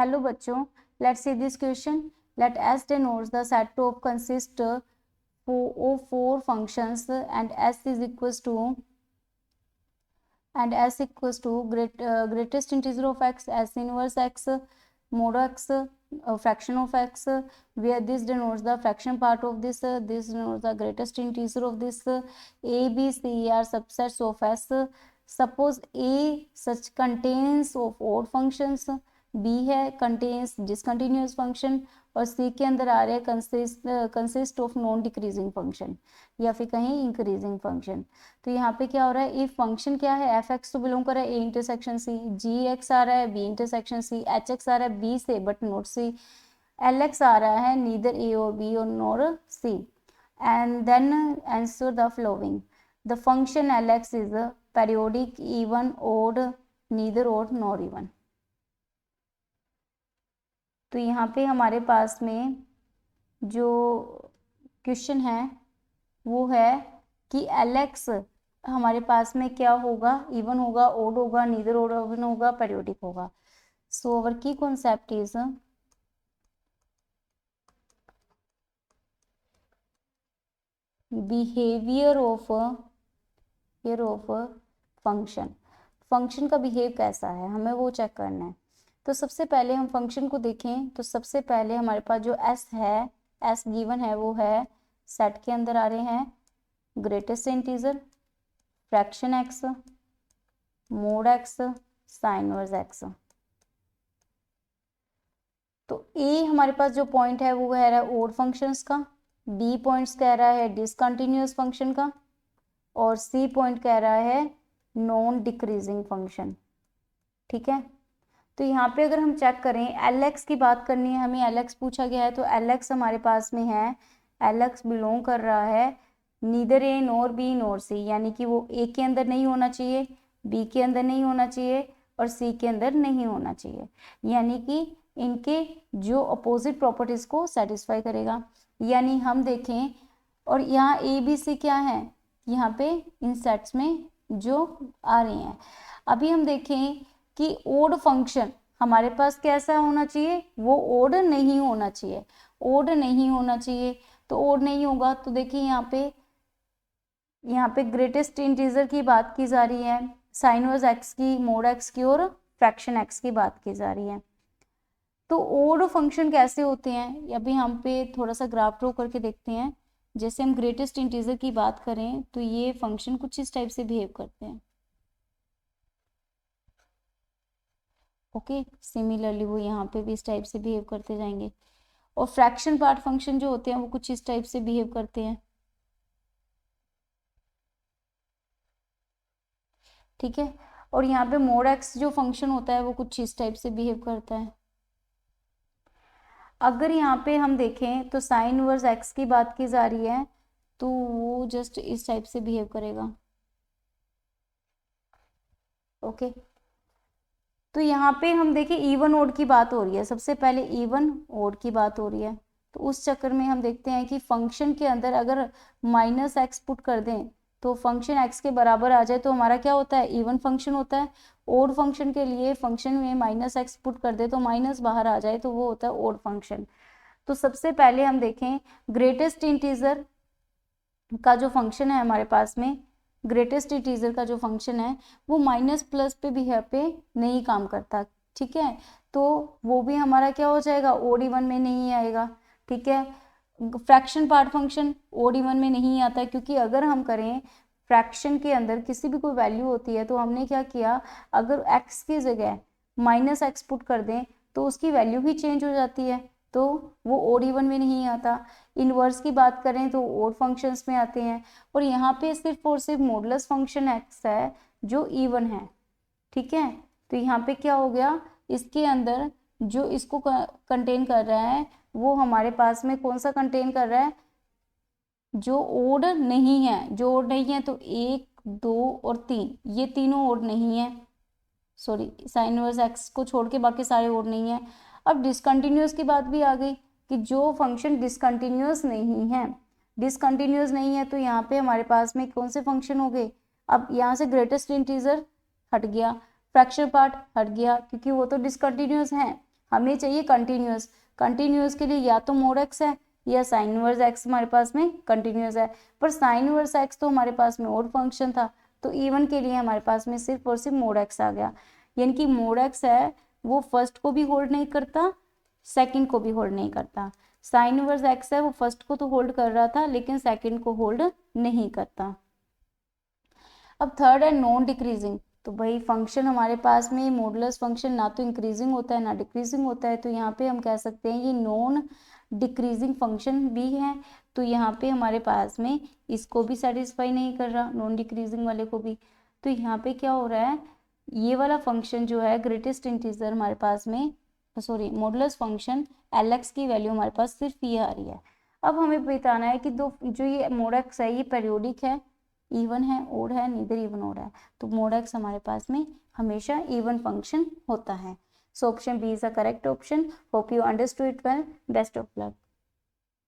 Hello बच्चों, let's see this question. Let S denotes the set of consist of four functions and S equals to greatest integer of x, S inverse x, mod x, fraction of x, where this denotes the fraction part of this denotes the greatest integer of this. A, B, C are subsets of S. Suppose A such contains of odd functions, B है contains discontinuous function और C के अंदर आ रहे consist of non decreasing function या फिर कहीं increasing function. तो यहाँ पे क्या हो रहा है, इफ फंक्शन क्या है, एफ एक्स तो बिलोंग कर रहा है A intersection C, ji x आ रहा है B intersection C, H X आ रहा है बी से but not C, L X आ रहा है नीदर ए और बी और nor C. And then answer the following. The function L X is periodic, even, odd, neither odd nor even. तो यहाँ पे हमारे पास में जो क्वेश्चन है वो है कि Lx हमारे पास में क्या होगा, इवन होगा, ओड होगा, नीदर ओड इवन होगा, पेरियोडिक होगा. सो अवर की concept is behaviour of function का बिहेव कैसा है हमें वो चेक करना है. तो सबसे पहले हम फंक्शन को देखें तो सबसे पहले हमारे पास जो एस है, एस गिवन है, वो है सेट के अंदर आ रहे हैं greatest integer, fraction x, mode x, sine inverse x. तो ए हमारे पास जो पॉइंट है वो कह रहा है ओड फंक्शंस का, बी पॉइंट्स कह रहा है डिसकंटिन्यूअस फंक्शन का और सी पॉइंट कह रहा है नॉन डिक्रीजिंग फंक्शन. ठीक है. तो यहाँ पे अगर हम चेक करें, एल एक्स की बात करनी है हमें, एल एक्स पूछा गया है तो एल एक्स हमारे पास में है, एल एक्स बिलोंग कर रहा है neither A nor B nor C, यानी कि वो ए के अंदर नहीं होना चाहिए, बी के अंदर नहीं होना चाहिए और सी के अंदर नहीं होना चाहिए, यानी कि इनके जो अपोजिट प्रॉपर्टीज को सेटिस्फाई करेगा. यानी हम देखें और यहाँ ए बी सी क्या है, यहाँ पे इन सेट्स में जो आ रही हैं. अभी हम देखें कि ओड फंक्शन हमारे पास कैसा होना चाहिए, वो ओड नहीं होना चाहिए, ओड नहीं होना चाहिए. तो ओड नहीं होगा तो देखिए यहाँ पे ग्रेटेस्ट इंटीजर की बात की जा रही है, साइन इनवर्स एक्स की, मोड एक्स की और फ्रैक्शन एक्स की बात की जा रही है. तो ओड फंक्शन कैसे होते हैं, अभी हम पे थोड़ा सा ग्राफ ड्रॉ करके देखते हैं. जैसे हम ग्रेटेस्ट इंटीजर की बात करें तो ये फंक्शन कुछ इस टाइप से बिहेव करते हैं. ओके, सिमिलरली वो यहाँ पे भी इस टाइप से बिहेव करते जाएंगे. और फ्रैक्शन पार्ट फंक्शन जो होते हैं वो कुछ इस टाइप से बिहेव करते हैं. ठीक है. और यहाँ पे मोड एक्स जो फंक्शन होता है वो कुछ इस टाइप से बिहेव करता है. अगर यहाँ पे हम देखें तो साइन इनवर्स एक्स की बात की जा रही है तो वो जस्ट इस टाइप से बिहेव करेगा. ओके. तो यहाँ पे हम देखें इवन ओड की बात हो रही है, सबसे पहले इवन ओड की बात हो रही है. तो उस चक्कर में हम देखते हैं कि फंक्शन के अंदर अगर माइनस एक्स पुट कर दें तो फंक्शन एक्स के बराबर आ जाए तो हमारा क्या होता है, इवन फंक्शन होता है. ओड फंक्शन के लिए फंक्शन में माइनस एक्स पुट कर दे तो माइनस बाहर आ जाए तो वो होता है ओड फंक्शन. तो सबसे पहले हम देखें ग्रेटेस्ट इंटीजर का जो फंक्शन है हमारे पास में, ग्रेटेस्ट इंटीजर का जो फंक्शन है वो माइनस प्लस पे बिहेव पे नहीं काम करता. ठीक है. तो वो भी हमारा क्या हो जाएगा, ओड इवन में नहीं आएगा. ठीक है. Fraction part function odd even में नहीं आता है, क्योंकि अगर हम करें फ्रैक्शन के अंदर किसी भी कोई वैल्यू होती है तो हमने क्या किया, अगर एक्स की जगह माइनस एक्स पुट कर दें तो उसकी वैल्यू ही चेंज हो जाती है, तो वो ओड इवन में नहीं आता. इनवर्स की बात करें तो ओड फंक्शंस में आते हैं. और यहाँ पे सिर्फ और सिर्फ मॉडुलस फंक्शन एक्स है जो इवन है. ठीक है. तो यहाँ पे क्या हो गया, इसके अंदर जो इसको कंटेन कर रहा है वो हमारे पास में कौन सा कंटेन कर रहा है, जो ओड नहीं है. जो ओड नहीं है तो 1, 2 और 3, ये तीनों ओड नहीं है. सॉरी, साइन इनवर्स एक्स को छोड़ के बाकी सारे ओड नहीं है. अब डिसकंटिन्यूअस की बात भी आ गई कि जो फंक्शन डिसकंटिन्यूअस नहीं है, डिसकंटिन्यूअस नहीं है तो यहाँ पे हमारे पास में कौन से फंक्शन हो गए. अब यहाँ से ग्रेटेस्ट इंटीजर हट गया, फ्रैक्शन पार्ट हट गया क्योंकि वो तो डिसकंटिन्यूअस है. हमें चाहिए कंटिन्यूस। कंटिन्यूस के लिए या तो मोड एक्स है या साइन इनवर्स एक्स हमारे पास में कंटिन्यूस है, पर साइन इनवर्स एक्स तो हमारे पास में ओड फंक्शन था, तो इवन के लिए हमारे पास में सिर्फ और सिर्फ मोड एक्स आ गया। यानी कि मोड एक्स है वो फर्स्ट को भी होल्ड नहीं करता, सेकंड को भी होल्ड नहीं करता। साइन इनवर्स एक्स है वो फर्स्ट को तो होल्ड कर रहा था लेकिन सेकंड को होल्ड नहीं करता। अब थर्ड है नॉन डिक्रीजिंग। तो भाई फंक्शन हमारे पास में मॉडुलस फंक्शन ना तो इंक्रीजिंग होता है ना डिक्रीजिंग होता है, तो यहाँ पे हम कह सकते हैं ये नॉन डिक्रीजिंग फंक्शन भी है। तो यहाँ पे हमारे पास में इसको भी सेटिस्फाई नहीं कर रहा, नॉन डिक्रीजिंग वाले को भी। तो यहाँ पे क्या हो रहा है, ये वाला फंक्शन जो है ग्रेटेस्ट इंटीजर हमारे पास में, सॉरी मॉडुलस फंक्शन एल की वैल्यू हमारे पास सिर्फ ये आ रही है। अब हमें बताना है कि दो जो ये मोड एक्स है ये पेरियोडिक है, इवन है, ओड है, नीदर इवन ओड है। तो मोड एक्स हमारे पास में हमेशा इवन फंक्शन होता है। So option B is the correct option. Hope you understood it well. Best of luck.